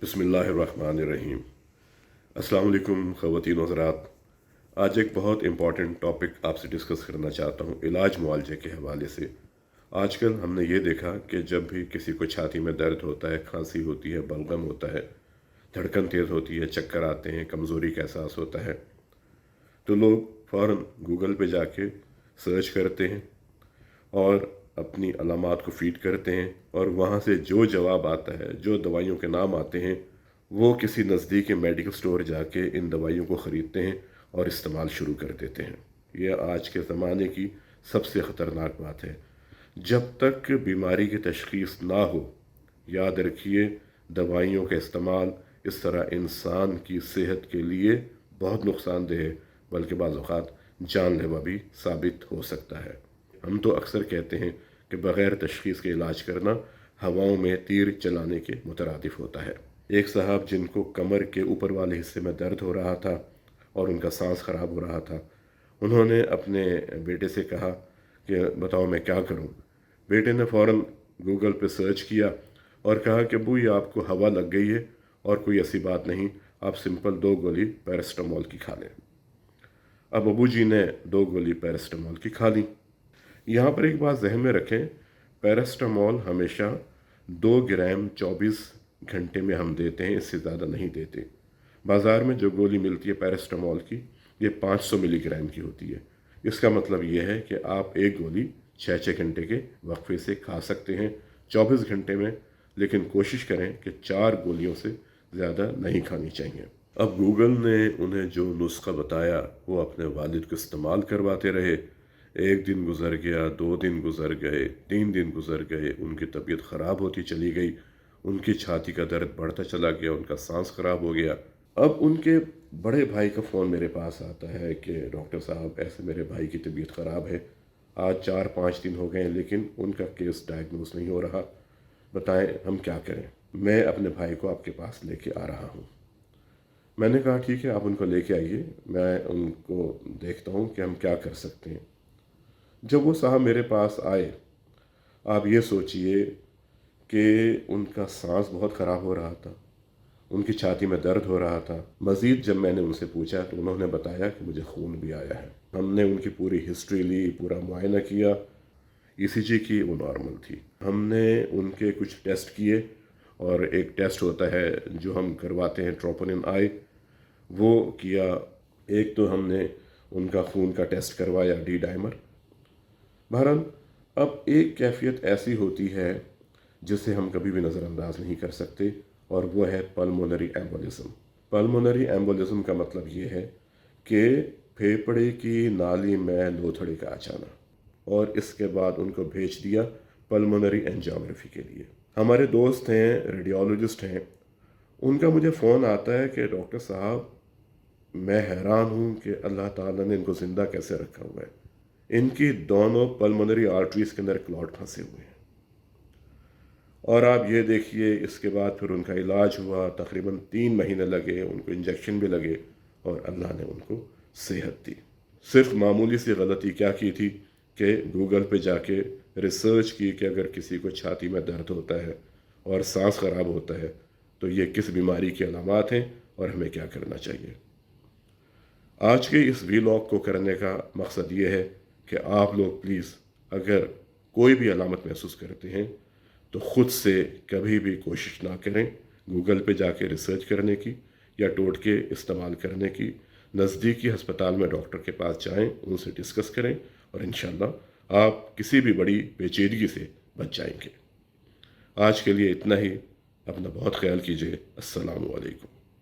बिस्मिल्लाहिर्रहमानिर्रहीम। अस्सलाम वालेकुम ख़वातीन व हज़रात। आज एक बहुत इम्पॉर्टेंट टॉपिक आपसे डिस्कस करना चाहता हूँ इलाज मुआवजे के हवाले से। आजकल हमने ये देखा कि जब भी किसी को छाती में दर्द होता है, खांसी होती है, बलगम होता है, धड़कन तेज़ होती है, चक्कर आते हैं, कमज़ोरी का एहसास होता है, तो लोग फ़ौरन गूगल पे जाके सर्च करते हैं और अपनी अलामात को फीड करते हैं, और वहाँ से जो जवाब आता है, जो दवाइयों के नाम आते हैं, वो किसी नज़दीकी मेडिकल स्टोर जाके इन दवाइयों को ख़रीदते हैं और इस्तेमाल शुरू कर देते हैं। यह आज के ज़माने की सबसे ख़तरनाक बात है। जब तक बीमारी की तशख़ीस ना हो, याद रखिए, दवाइयों का इस्तेमाल इस तरह इंसान की सेहत के लिए बहुत नुकसानदेह है, बल्कि बाज़ औक़ात जानलेवा भी साबित हो सकता है। हम तो अक्सर कहते हैं कि बग़ैर तशख़ीस के इलाज करना हवाओं में तीर चलाने के मुतरादिफ होता है। एक साहब जिनको कमर के ऊपर वाले हिस्से में दर्द हो रहा था और उनका सांस ख़राब हो रहा था, उन्होंने अपने बेटे से कहा कि बताओ मैं क्या करूं। बेटे ने फ़ौरन गूगल पे सर्च किया और कहा कि अब्बू, ये आपको हवा लग गई है और कोई ऐसी बात नहीं, आप सिंपल 2 गोली पैरास्टामोल की खा लें। अब अबू जी ने 2 गोली पैरास्टामोल की खा ली। यहाँ पर एक बात जहन में रखें, पैरास्टामोल हमेशा 2 ग्राम 24 घंटे में हम देते हैं, इससे ज़्यादा नहीं देते। बाज़ार में जो गोली मिलती है पैरास्टामोल की, ये 500 मिलीग्राम की होती है। इसका मतलब ये है कि आप एक गोली 6-6 घंटे के वक्फे से खा सकते हैं 24 घंटे में, लेकिन कोशिश करें कि 4 गोलियों से ज़्यादा नहीं खानी चाहिए। अब गूगल ने उन्हें जो नुस्खा बताया वो अपने वालिद को इस्तेमाल करवाते रहे। 1 दिन गुजर गया, 2 दिन गुजर गए, 3 दिन गुजर गए, उनकी तबीयत ख़राब होती चली गई, उनकी छाती का दर्द बढ़ता चला गया, उनका सांस ख़राब हो गया। अब उनके बड़े भाई का फ़ोन मेरे पास आता है कि डॉक्टर साहब, ऐसे मेरे भाई की तबीयत ख़राब है, आज 4-5 दिन हो गए लेकिन उनका केस डायग्नोस नहीं हो रहा, बताएं हम क्या करें। मैं अपने भाई को आपके पास लेके आ रहा हूँ। मैंने कहा ठीक है, आप उनको लेके आइए, मैं उनको देखता हूँ कि हम क्या कर सकते हैं। जब वो साहब मेरे पास आए, आप ये सोचिए कि उनका सांस बहुत ख़राब हो रहा था, उनकी छाती में दर्द हो रहा था। मज़ीद जब मैंने उनसे पूछा तो उन्होंने बताया कि मुझे खून भी आया है। हमने उनकी पूरी हिस्ट्री ली, पूरा मुआयना किया, ईसीजी की, वो नॉर्मल थी। हमने उनके कुछ टेस्ट किए, और एक टेस्ट होता है जो हम करवाते हैं ट्रोपोनिन आई, वो किया। एक तो हमने उनका खून का टेस्ट करवाया, डी डाइमर। बहरहाल अब एक कैफियत ऐसी होती है जिसे हम कभी भी नज़रअंदाज नहीं कर सकते, और वो है पल्मोनरी एम्बोलिज्म। पल्मोनरी एम्बोलिज्म का मतलब ये है कि फेफड़े की नाली में लोथड़े का आ जाना, और इसके बाद उनको भेज दिया पल्मोनरी एंजियोग्राफी के लिए। हमारे दोस्त हैं, रेडियोलॉजिस्ट हैं, उनका मुझे फ़ोन आता है कि डॉक्टर साहब, मैं हैरान हूँ कि अल्लाह ताला ने इनको ज़िंदा कैसे रखा हुआ है। इनकी दोनों पल्मोनरी आर्टरीज के अंदर क्लॉट फंसे हुए हैं। और आप ये देखिए, इसके बाद फिर उनका इलाज हुआ, तकरीबन 3 महीने लगे, उनको इंजेक्शन भी लगे, और अल्लाह ने उनको सेहत दी। सिर्फ मामूली सी गलती क्या की थी कि गूगल पे जाके रिसर्च की कि अगर किसी को छाती में दर्द होता है और सांस ख़राब होता है तो ये किस बीमारी की अलामात हैं और हमें क्या करना चाहिए। आज के इस वीलॉग को करने का मकसद ये है कि आप लोग प्लीज़, अगर कोई भी अलामत महसूस करते हैं तो ख़ुद से कभी भी कोशिश ना करें गूगल पे जाके रिसर्च करने की या टोटके इस्तेमाल करने की। नज़दीकी हस्पताल में डॉक्टर के पास जाएं, उनसे डिस्कस करें, और इंशाल्लाह आप किसी भी बड़ी पेचीदगी से बच जाएंगे। आज के लिए इतना ही। अपना बहुत ख्याल कीजिए। अस्सलामु अलैकुम।